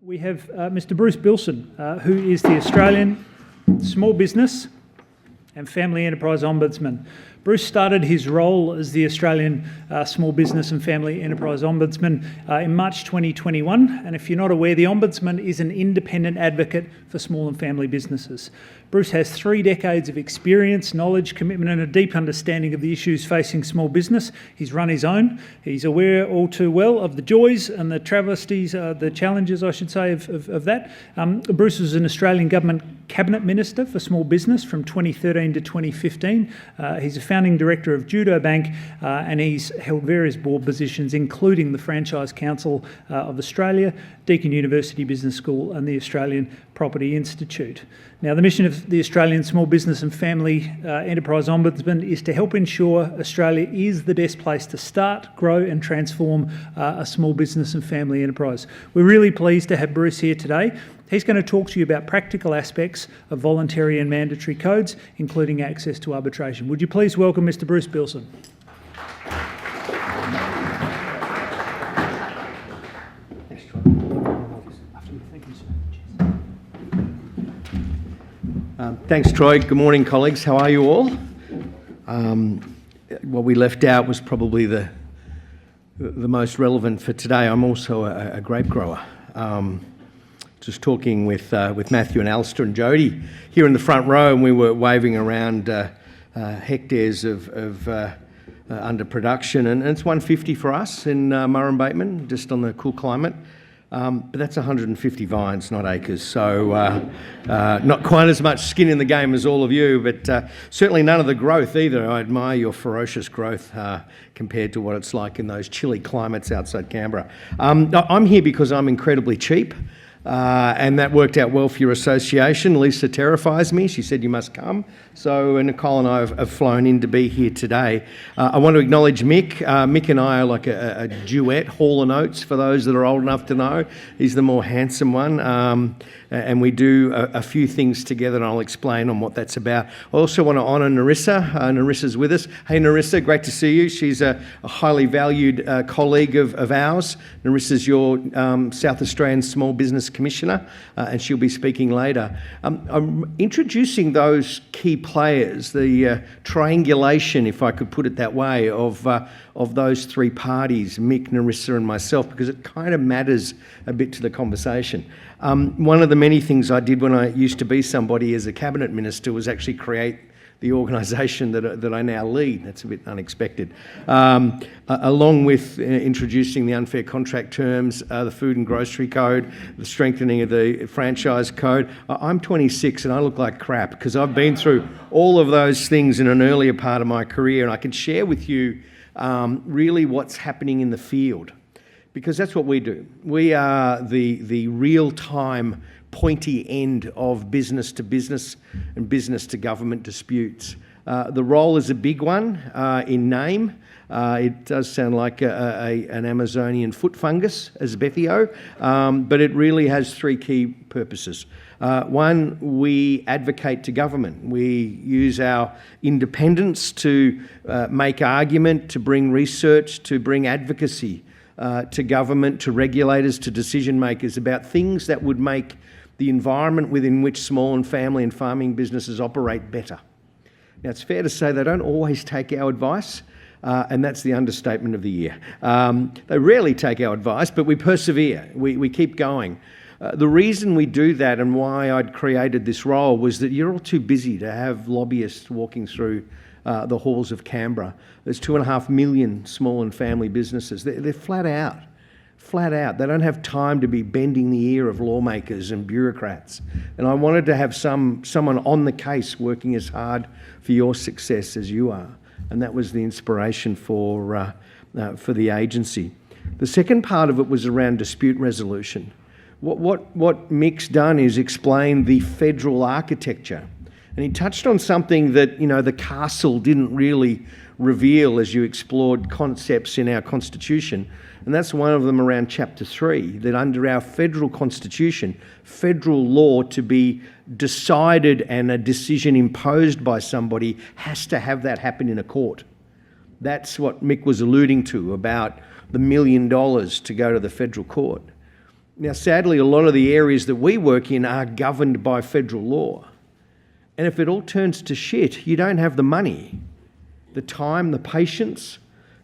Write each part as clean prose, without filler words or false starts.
We have Mr. Bruce Billson, who is the Australian Small Business and Family Enterprise Ombudsman. Bruce started his role as the Australian Small Business and Family Enterprise Ombudsman in March 2021. And if you're not aware, the Ombudsman is an independent advocate for small and family businesses. Bruce has 3 decades of experience, knowledge, commitment and a deep understanding of the issues facing small business. He's run his own. He's aware all too well of the joys and the travesties, the challenges, I should say, of that. Bruce was an Australian Government Cabinet Minister for Small Business from 2013 to 2015. He's a founding director of Judo Bank and he's held various board positions, including the Franchise Council of Australia, Deakin University Business School and the Australian Property Institute. Now, the mission of the Australian Small Business and Family Enterprise Ombudsman is to help ensure Australia is the best place to start, grow and transform a small business and family enterprise. We're really pleased to have Bruce here today. He's going to talk to you about practical aspects of voluntary and mandatory codes, including access to arbitration. Would you please welcome Mr. Bruce Billson? Thanks, Troy. Good morning, colleagues. How are you all? What we left out was probably the most relevant for today. I'm also a grape grower. Just talking with Matthew and Alistair and Jody here in the front row, and we were waving around hectares of under production, and it's 150 for us in Murrumbateman, just on the cool climate. But that's 150 vines, not acres, so not quite as much skin in the game as all of you, but certainly none of the growth either. I admire your ferocious growth compared to what it's like in those chilly climates outside Canberra. I'm here because I'm incredibly cheap. And that worked out well for your association. Lisa terrifies me. She said you must come. So Nicole and I have flown in to be here today. I want to acknowledge Mick. Mick and I are like a duet, Hall & Oates, for those that are old enough to know. He's the more handsome one. And we do a few things together, and I'll explain on what that's about. I also want to honour Narissa. Narissa's with us. Hey, Narissa, great to see you. She's a highly valued colleague of ours. Narissa's your South Australian Small Business Commissioner, and she'll be speaking later. I'm introducing those key players, the triangulation, if I could put it that way, of those 3 parties, Mick, Narissa and myself, because it kind of matters a bit to the conversation. One of the many things I did when I used to be somebody as a cabinet minister was actually create the organisation that I now lead. That's a bit unexpected. Along with introducing the unfair contract terms, the food and grocery code, the strengthening of the franchise code. I'm 26 and I look like crap because I've been through all of those things in an earlier part of my career, and I can share with you really what's happening in the field, because that's what we do. We are the real-time pointy end of business to business and business to government disputes. The role is a big one in name. It does sound like an Amazonian foot fungus, as Bethio, but it really has 3 key purposes. One, we advocate to government. We use our independence to make argument, to bring research, to bring advocacy to government, to regulators, to decision makers about things that would make the environment within which small and family and farming businesses operate better. Now, it's fair to say they don't always take our advice, and that's the understatement of the year. They rarely take our advice, but we persevere. We keep going. The reason we do that and why I'd created this role was that you're all too busy to have lobbyists walking through the halls of Canberra. There's 2.5 million small and family businesses. They're flat out. They don't have time to be bending the ear of lawmakers and bureaucrats. And I wanted to have someone on the case working as hard for your success as you are. And that was the inspiration for the agency. The second part of it was around dispute resolution. What Mick's done is explain the federal architecture. And he touched on something that, the castle didn't really reveal as you explored concepts in our Constitution. And that's one of them around Chapter 3, that under our federal Constitution, federal law to be decided and a decision imposed by somebody has to have that happen in a court. That's what Mick was alluding to about the $1 million to go to the federal court. Now, sadly, a lot of the areas that we work in are governed by federal law. And if it all turns to shit, you don't have the money, the time, the patience,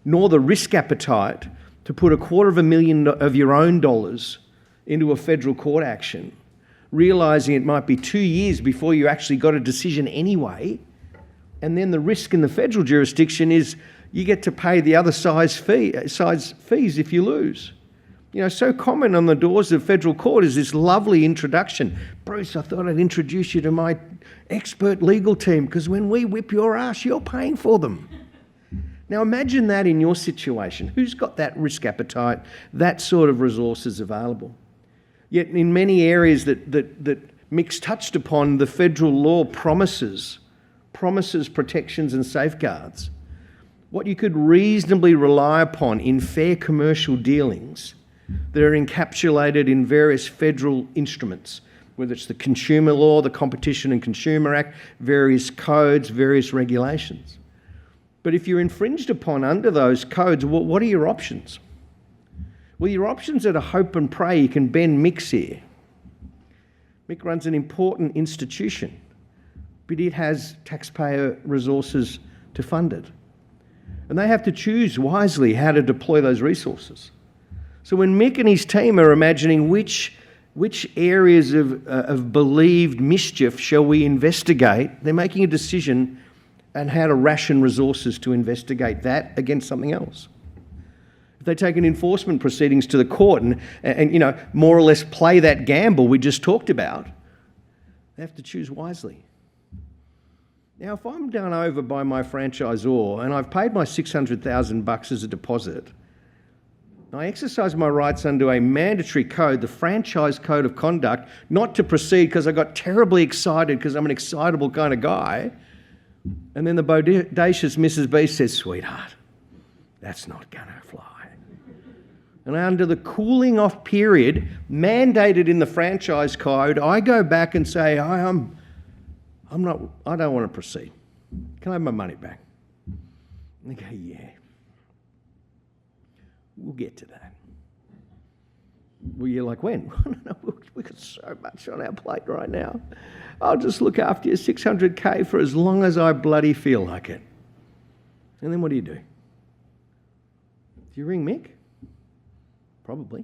nor the risk appetite to put $250,000 of your own dollars into a federal court action, realising it might be 2 years before you actually got a decision anyway. And then the risk in the federal jurisdiction is you get to pay the other side's fees if you lose. You know, so common on the doors of federal court is this lovely introduction. Bruce, I thought I'd introduce you to my expert legal team because when we whip your ass, you're paying for them. Now imagine that in your situation. Who's got that risk appetite, that sort of resources available? Yet in many areas that Mick's touched upon, the federal law promises protections and safeguards. What you could reasonably rely upon in fair commercial dealings that are encapsulated in various federal instruments, whether it's the Consumer Law, the Competition and Consumer Act, various codes, various regulations. But if you're infringed upon under those codes, what are your options? Well, your options are to hope and pray you can bend Mick's ear. Mick runs an important institution, but it has taxpayer resources to fund it. And they have to choose wisely how to deploy those resources. So when Mick and his team are imagining which areas of believed mischief shall we investigate, they're making a decision on how to ration resources to investigate that against something else. If they take an enforcement proceedings to the court and you know, more or less play that gamble we just talked about, they have to choose wisely. Now, if I'm done over by my franchisor and I've paid my $600,000 as a deposit, I exercise my rights under a mandatory code, the Franchise Code of Conduct, not to proceed because I got terribly excited because I'm an excitable kind of guy. And then the bodacious Mrs. B says, sweetheart, that's not going to fly. And under the cooling off period mandated in the Franchise Code, I go back and say, I don't want to proceed. Can I have my money back? And they go, yeah. We'll get to that. Well, you're like, when? No, we've got so much on our plate right now. I'll just look after your $600K for as long as I bloody feel like it. And then what do? Do you ring Mick? Probably.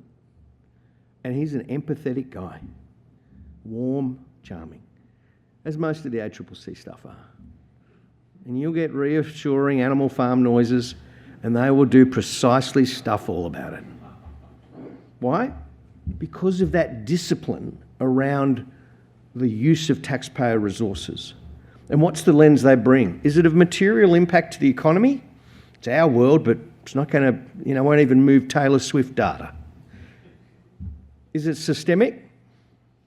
And he's an empathetic guy. Warm, charming. As most of the ACCC stuff are. And you'll get reassuring Animal Farm noises and they will do precisely stuff all about it. Why? Because of that discipline around the use of taxpayer resources. And what's the lens they bring? Is it of material impact to the economy? It's our world, but it's not going to, won't even move Taylor Swift data. Is it systemic?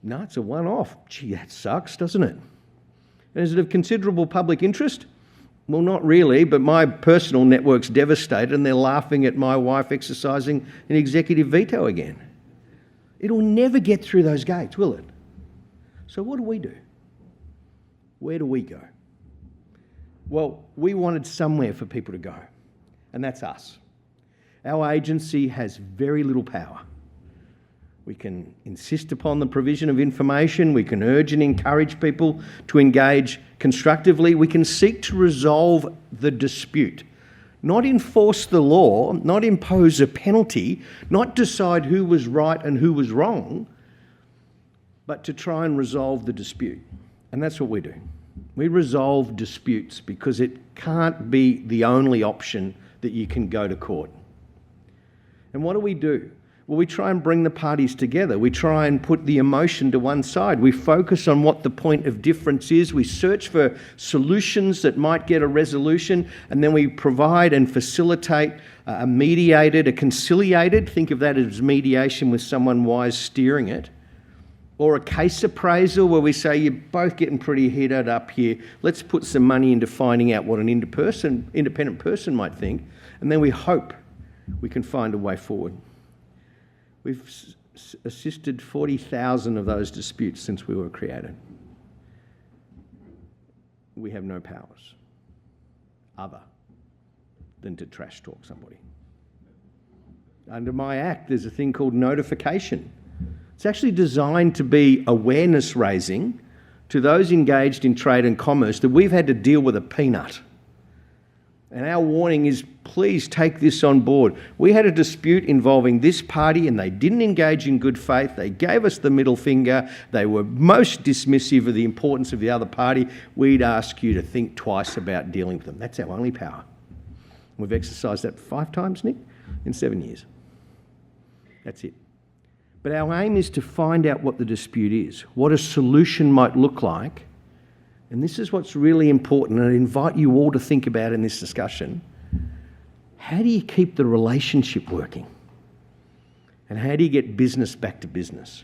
No, it's a one-off. Gee, that sucks, doesn't it? And is it of considerable public interest? Well, not really, but my personal network's devastated and they're laughing at my wife exercising an executive veto again. It'll never get through those gates, will it? So what do? Where do we go? Well, we wanted somewhere for people to go, and that's us. Our agency has very little power. We can insist upon the provision of information. We can urge and encourage people to engage constructively. We can seek to resolve the dispute, not enforce the law, not impose a penalty, not decide who was right and who was wrong, but to try and resolve the dispute. And that's what we do. We resolve disputes because it can't be the only option that you can go to court. And what do? Well, we try and bring the parties together. We try and put the emotion to one side. We focus on what the point of difference is. We search for solutions that might get a resolution, and then we provide and facilitate a mediated, a conciliated, think of that as mediation with someone wise steering it, or a case appraisal where we say, you're both getting pretty heated up here. Let's put some money into finding out what an independent person might think, and then we hope we can find a way forward. We've assisted 40,000 of those disputes since we were created. We have no powers other than to trash talk somebody. Under my act, there's a thing called notification. It's actually designed to be awareness raising to those engaged in trade and commerce that we've had to deal with a peanut. And our warning is, please take this on board. We had a dispute involving this party and they didn't engage in good faith. They gave us the middle finger. They were most dismissive of the importance of the other party. We'd ask you to think twice about dealing with them. That's our only power. We've exercised that 5 times, Nick, in 7 years. That's it. But our aim is to find out what the dispute is, what a solution might look like. And this is what's really important, and I invite you all to think about in this discussion. How do you keep the relationship working? And how do you get business back to business?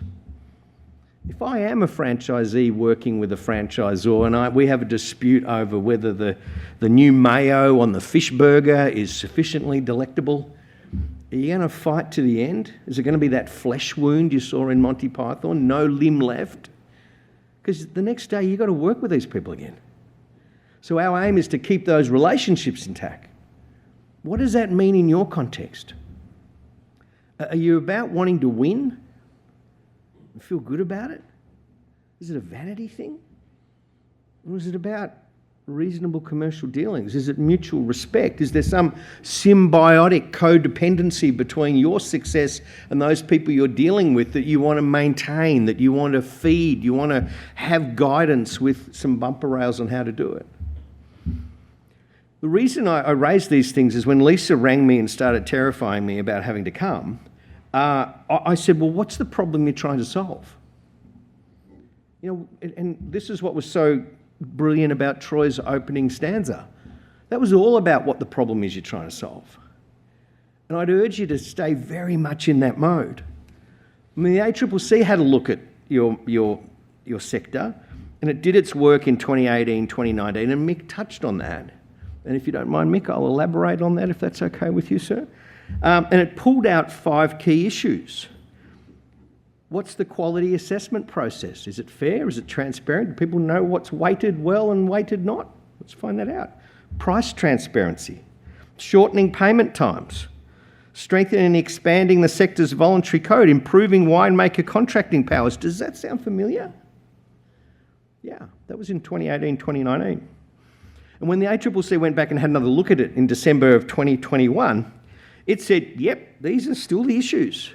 If I am a franchisee working with a franchisor and we have a dispute over whether the new mayo on the fish burger is sufficiently delectable, are you going to fight to the end? Is it going to be that flesh wound you saw in Monty Python? No limb left? Because the next day you've got to work with these people again. So our aim is to keep those relationships intact. What does that mean in your context? Are you about wanting to win and feel good about it? Is it a vanity thing? Or is it about reasonable commercial dealings? Is it mutual respect? Is there some symbiotic codependency between your success and those people you're dealing with that you want to maintain, that you want to feed, you want to have guidance with some bumper rails on how to do it? The reason I raised these things is when Lisa rang me and started terrifying me about having to come, I said, well, what's the problem you're trying to solve? You know, and this is what was so brilliant about Troy's opening stanza. That was all about what the problem is you're trying to solve. And I'd urge you to stay very much in that mode. I mean, the ACCC had a look at your sector, and it did its work in 2018, 2019, and Mick touched on that. And if you don't mind, Mick, I'll elaborate on that if that's okay with you, sir. And it pulled out 5 key issues. What's the quality assessment process? Is it fair? Is it transparent? Do people know what's weighted well and weighted not? Let's find that out. Price transparency, shortening payment times, strengthening and expanding the sector's voluntary code, improving winemaker contracting powers. Does that sound familiar? Yeah, that was in 2018, 2019. And when the ACCC went back and had another look at it in December of 2021, it said, yep, these are still the issues.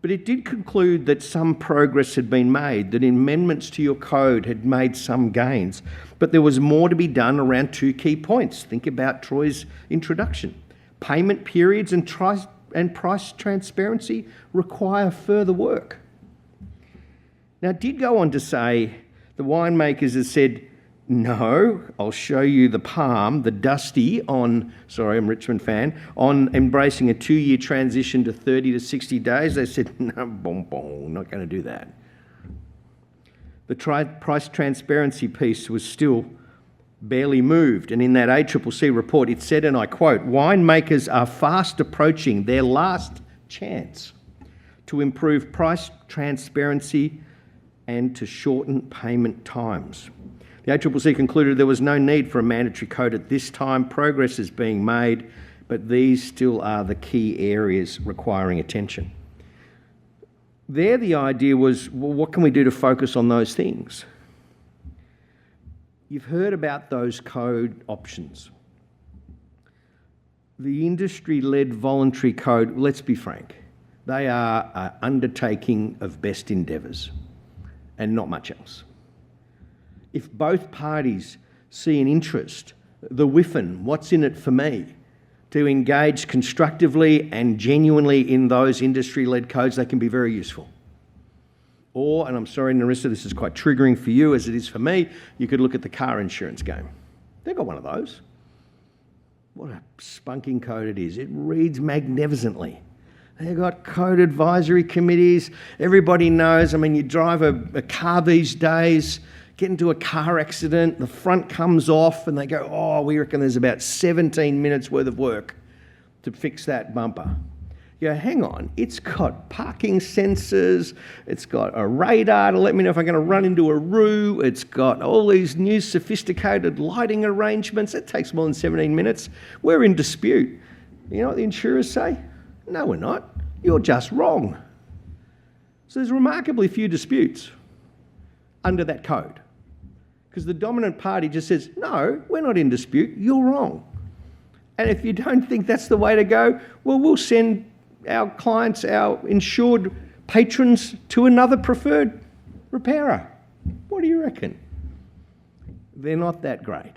But it did conclude that some progress had been made, that amendments to your code had made some gains, but there was more to be done around 2 key points. Think about Troy's introduction. Payment periods and price transparency require further work. Now, it did go on to say the winemakers had said, no, I'll show you the palm, the dusty on, sorry, I'm a Richmond fan, on embracing a 2-year transition to 30 to 60 days. They said, no, not going to do that. The price transparency piece was still barely moved. And in that ACCC report, it said, and I quote, winemakers are fast approaching their last chance to improve price transparency and to shorten payment times. The ACCC concluded there was no need for a mandatory code at this time. Progress is being made, but these still are the key areas requiring attention. There, the idea was, well, what can we do to focus on those things? You've heard about those code options. The industry-led voluntary code, let's be frank, they are an undertaking of best endeavours and not much else. If both parties see an interest, the whiffin, what's in it for me, to engage constructively and genuinely in those industry-led codes, they can be very useful. Or, and I'm sorry, Narissa, this is quite triggering for you as it is for me, you could look at the car insurance game. They've got one of those. What a spunking code it is. It reads magnificently. They've got code advisory committees. Everybody knows, I mean, you drive a car these days, get into a car accident, the front comes off and they go, oh, we reckon there's about 17 minutes worth of work to fix that bumper. You go, hang on, it's got parking sensors, it's got a radar to let me know if I'm going to run into a roo, it's got all these new sophisticated lighting arrangements. It takes more than 17 minutes. We're in dispute. You know what the insurers say? No, we're not. You're just wrong. So there's remarkably few disputes under that code, because the dominant party just says, no, we're not in dispute, you're wrong. And if you don't think that's the way to go, well, we'll send our clients, our insured patrons, to another preferred repairer. What do you reckon? They're not that great.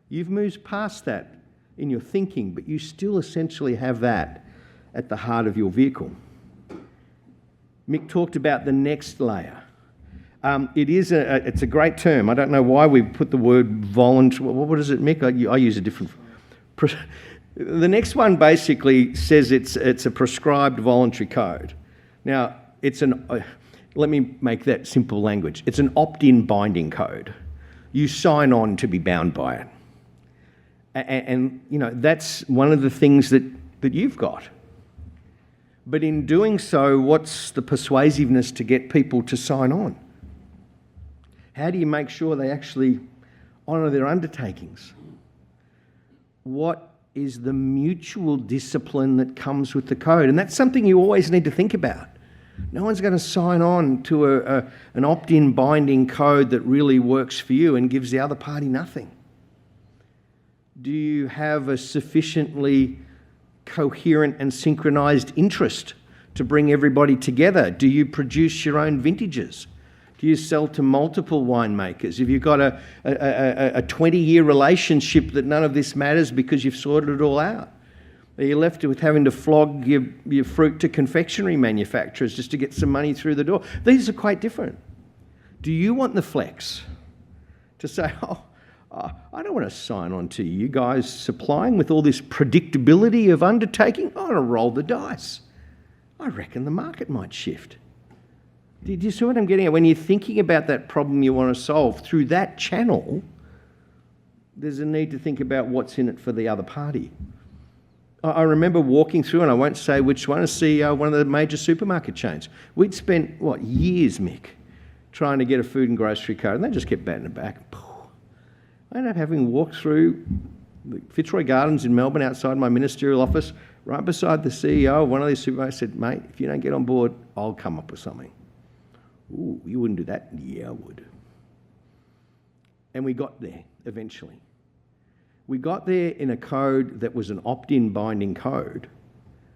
You've moved past that in your thinking, but you still essentially have that at the heart of your vehicle. Mick talked about the next layer. It's a great term. I don't know why we put the word voluntary. What is it, Mick? I use a different... The next one basically says it's a prescribed voluntary code. Now, let me make that simple language. It's an opt-in binding code. You sign on to be bound by it. And that's one of the things that you've got. But in doing so, what's the persuasiveness to get people to sign on? How do you make sure they actually honour their undertakings? What is the mutual discipline that comes with the code? And that's something you always need to think about. No one's going to sign on to an opt-in binding code that really works for you and gives the other party nothing. Do you have a sufficiently coherent and synchronised interest to bring everybody together? Do you produce your own vintages? Do you sell to multiple winemakers? Have you got a 20-year relationship that none of this matters because you've sorted it all out? Are you left with having to flog your fruit to confectionery manufacturers just to get some money through the door? These are quite different. Do you want the flex to say, I don't want to sign on to you guys supplying with all this predictability of undertaking? I want to roll the dice. I reckon the market might shift. Do you see what I'm getting at? When you're thinking about that problem you want to solve through that channel, there's a need to think about what's in it for the other party. I remember walking through, and I won't say which one, as CEO of one of the major supermarket chains. We'd spent, years, Mick, trying to get a food and grocery code, and they just kept batting it back. I ended up having walked through the Fitzroy Gardens in Melbourne outside my ministerial office, right beside the CEO of one of these supermarkets. I said, mate, if you don't get on board, I'll come up with something. Ooh, you wouldn't do that? Yeah, I would. And we got there eventually. We got there in a code that was an opt-in binding code.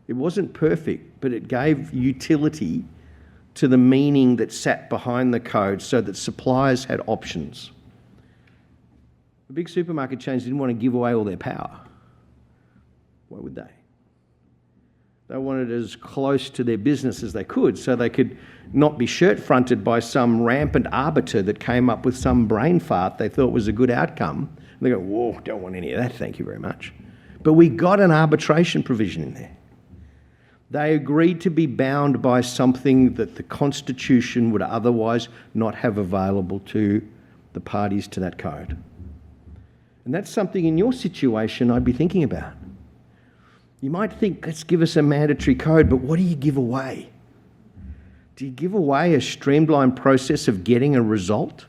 It wasn't perfect, but it gave utility to the meaning that sat behind the code so that suppliers had options. The big supermarket chains didn't want to give away all their power. Why would they? They wanted it as close to their business as they could so they could not be shirt-fronted by some rampant arbiter that came up with some brain fart they thought was a good outcome. And they go, whoa, don't want any of that, thank you very much. But we got an arbitration provision in there. They agreed to be bound by something that the Constitution would otherwise not have available to the parties to that code. And that's something in your situation I'd be thinking about. You might think, let's give us a mandatory code, but what do you give away? Do you give away a streamlined process of getting a result?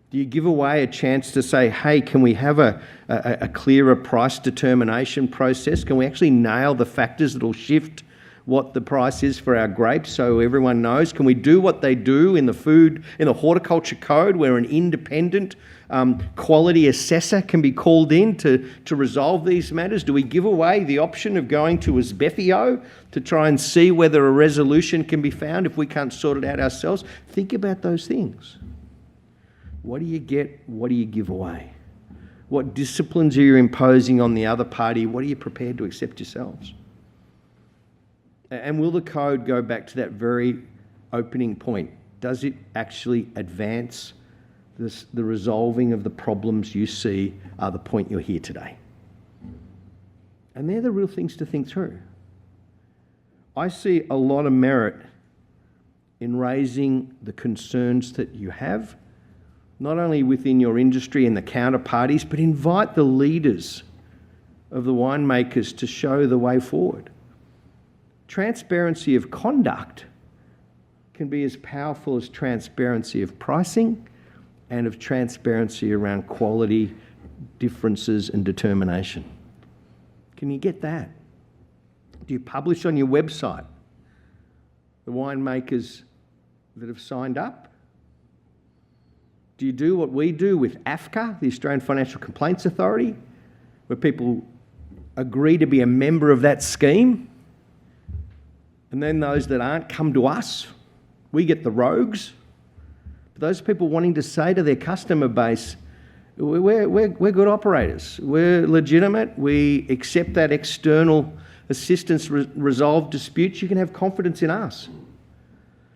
Do you give away a chance to say, hey, can we have a clearer price determination process? Can we actually nail the factors that will shift what the price is for our grapes so everyone knows? Can we do what they do in the horticulture code, where an independent quality assessor can be called in to resolve these matters? Do we give away the option of going to Asbefio to try and see whether a resolution can be found if we can't sort it out ourselves? Think about those things. What do you get? What do you give away? What disciplines are you imposing on the other party? What are you prepared to accept yourselves? And will the code go back to that very opening point? Does it actually advance the resolving of the problems you see are the point you're here today? And they're the real things to think through. I see a lot of merit in raising the concerns that you have, not only within your industry and the counterparties, but invite the leaders of the winemakers to show the way forward. Transparency of conduct can be as powerful as transparency of pricing and of transparency around quality, differences and determination. Can you get that? Do you publish on your website the winemakers that have signed up? Do you do what we do with AFCA, the Australian Financial Complaints Authority, where people agree to be a member of that scheme? And then those that aren't come to us. We get the rogues. But those people wanting to say to their customer base, we're good operators. We're legitimate. We accept that external assistance, resolve disputes. You can have confidence in us.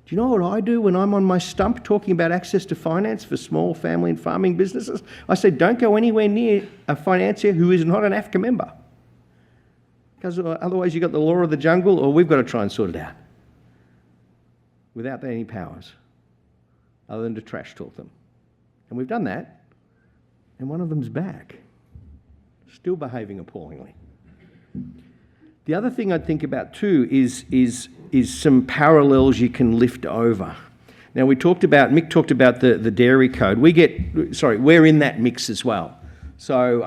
Do you know what I do when I'm on my stump talking about access to finance for small family and farming businesses? I say, don't go anywhere near a financier who is not an AFCA member. Because otherwise you've got the law of the jungle, or we've got to try and sort it out without any powers other than to trash talk them. And we've done that, and one of them's back, still behaving appallingly. The other thing I'd think about too is some parallels you can lift over. Now Mick talked about the dairy code. We're in that mix as well. So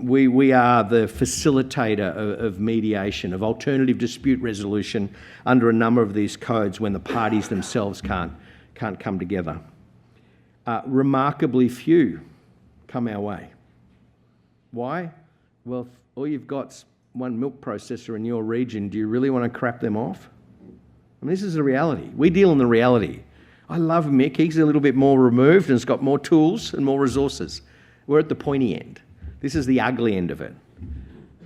we are the facilitator of mediation, of alternative dispute resolution under a number of these codes when the parties themselves can't come together. Remarkably few come our way. Why? Well, if all you've got's one milk processor in your region, do you really want to crap them off? I mean, this is the reality. We deal in the reality. I love Mick. He's a little bit more removed and has got more tools and more resources. We're at the pointy end. This is the ugly end of it.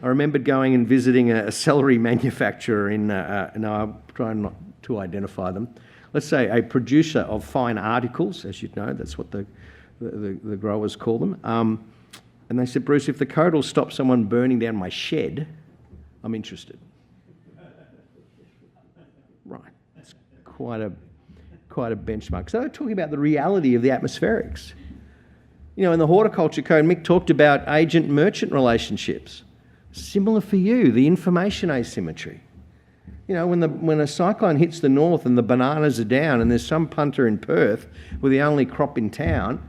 I remembered going and visiting a celery manufacturer in, I'm trying not to identify them, let's say a producer of fine articles, as you'd know, that's what the growers call them. And they said, Bruce, if the code will stop someone burning down my shed, I'm interested. Right, that's quite a benchmark. So they're talking about the reality of the atmospherics. You know, in the horticulture code, Mick talked about agent-merchant relationships. Similar for you, the information asymmetry. You know, when a cyclone hits the north and the bananas are down and there's some punter in Perth with the only crop in town,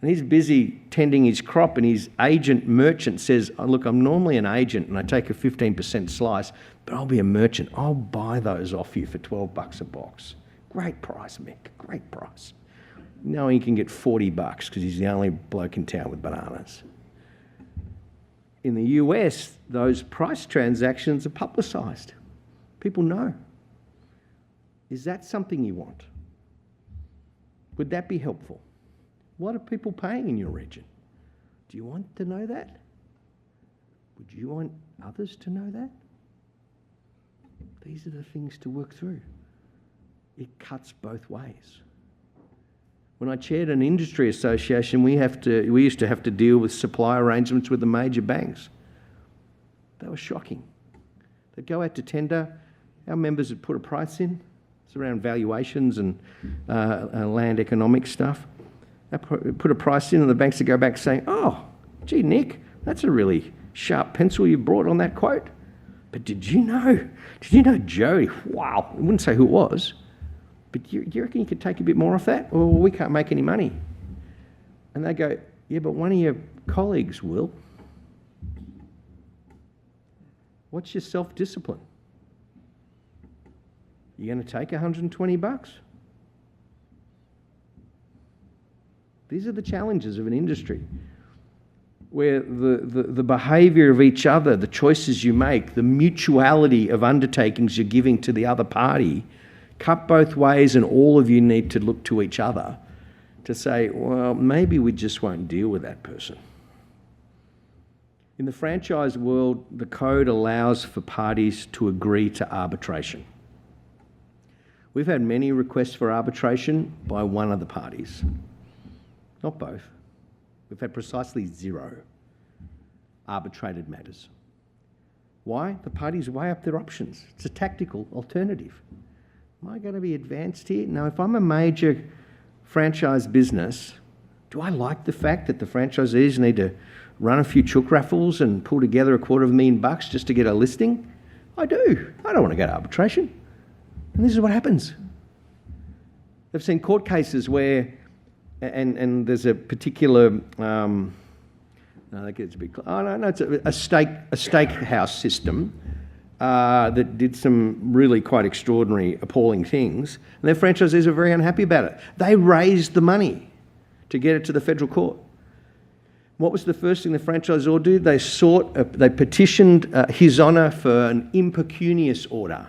and he's busy tending his crop and his agent-merchant says, oh, look, I'm normally an agent and I take a 15% slice, but I'll be a merchant. I'll buy those off you for $12 a box. Great price, Mick, great price. Knowing he can get $40 because he's the only bloke in town with bananas. In the US, those price transactions are publicised. People know. Is that something you want? Would that be helpful? What are people paying in your region? Do you want to know that? Would you want others to know that? These are the things to work through. It cuts both ways. When I chaired an industry association, we used to have to deal with supply arrangements with the major banks. They were shocking. They'd go out to tender. Our members would put a price in. It's around valuations and land economic stuff. They put a price in and the banks would go back saying, oh, gee, Nick, that's a really sharp pencil you brought on that quote. But did you know Joey? Wow, I wouldn't say who it was. But do you reckon you could take a bit more off that? Well, we can't make any money. And they go, yeah, but one of your colleagues will. What's your self-discipline? You going to take $120? These are the challenges of an industry where the behaviour of each other, the choices you make, the mutuality of undertakings you're giving to the other party cut both ways, and all of you need to look to each other to say, well, maybe we just won't deal with that person. In the franchise world, the code allows for parties to agree to arbitration. We've had many requests for arbitration by one of the parties, not both. We've had precisely 0 arbitrated matters. Why? The parties weigh up their options. It's a tactical alternative. Am I going to be advanced here? No, if I'm a major franchise business, do I like the fact that the franchisees need to run a few chook raffles and pull together $250,000 just to get a listing? I do. I don't want to go to arbitration. And this is what happens. I've seen court cases where, and there's a particular, it's a steakhouse system that did some really quite extraordinary, appalling things, and their franchisees are very unhappy about it. They raised the money to get it to the federal court. What was the first thing the franchisor did? They petitioned His Honour for an impecunious order.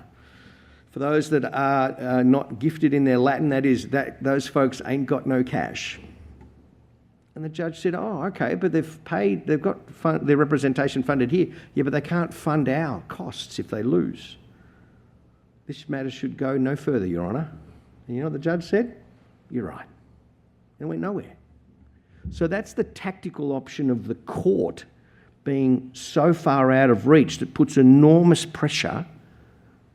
For those that are not gifted in their Latin, that is, those folks ain't got no cash. And the judge said, oh, okay, but they've got their representation funded here. Yeah, but they can't fund our costs if they lose. This matter should go no further, Your Honour. And you know what the judge said? You're right. And it went nowhere. So that's the tactical option of the court being so far out of reach that puts enormous pressure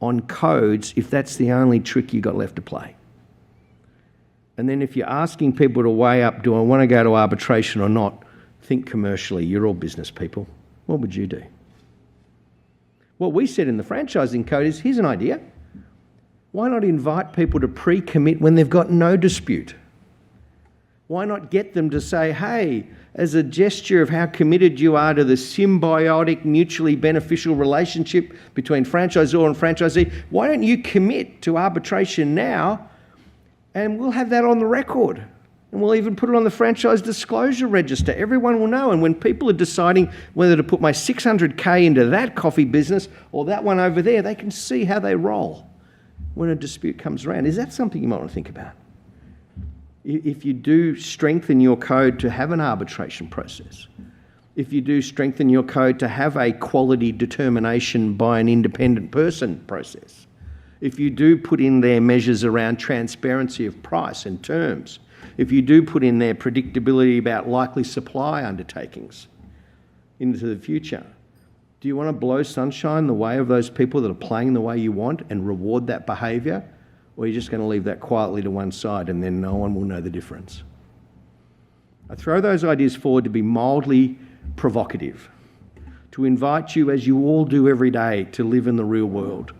on codes if that's the only trick you've got left to play. And then if you're asking people to weigh up, do I want to go to arbitration or not, think commercially. You're all business people. What would you do? What we said in the franchising code is, here's an idea. Why not invite people to pre-commit when they've got no dispute? Why not get them to say, hey, as a gesture of how committed you are to the symbiotic, mutually beneficial relationship between franchisor and franchisee, why don't you commit to arbitration now, and we'll have that on the record. And we'll even put it on the franchise disclosure register. Everyone will know. And when people are deciding whether to put my 600K into that coffee business or that one over there, they can see how they roll when a dispute comes around. Is that something you might want to think about? If you do strengthen your code to have an arbitration process, if you do strengthen your code to have a quality determination by an independent person process, if you do put in there measures around transparency of price and terms, if you do put in there predictability about likely supply undertakings into the future, do you want to blow sunshine the way of those people that are playing the way you want and reward that behaviour? Or are you just going to leave that quietly to one side and then no one will know the difference? I throw those ideas forward to be mildly provocative, to invite you, as you all do every day, to live in the real world,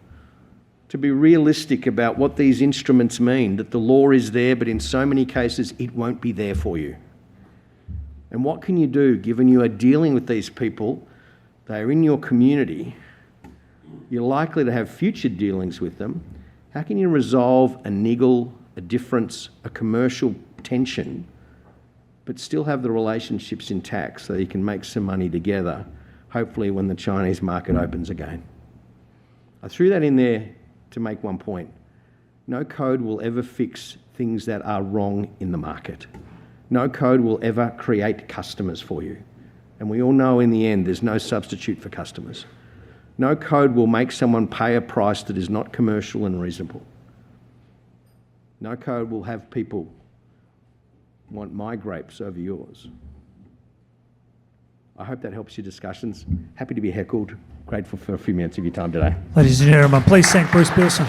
to be realistic about what these instruments mean, that the law is there, but in so many cases it won't be there for you. And what can you do, given you are dealing with these people, they are in your community, you're likely to have future dealings with them. How can you resolve a niggle, a difference, a commercial tension, but still have the relationships intact so you can make some money together, hopefully when the Chinese market opens again? I threw that in there to make one point. No code will ever fix things that are wrong in the market. No code will ever create customers for you. And we all know in the end there's no substitute for customers. No code will make someone pay a price that is not commercial and reasonable. No code will have people want my grapes over yours. I hope that helps your discussions. Happy to be heckled. Grateful for a few minutes of your time today. Ladies and gentlemen, please thank Bruce Billson.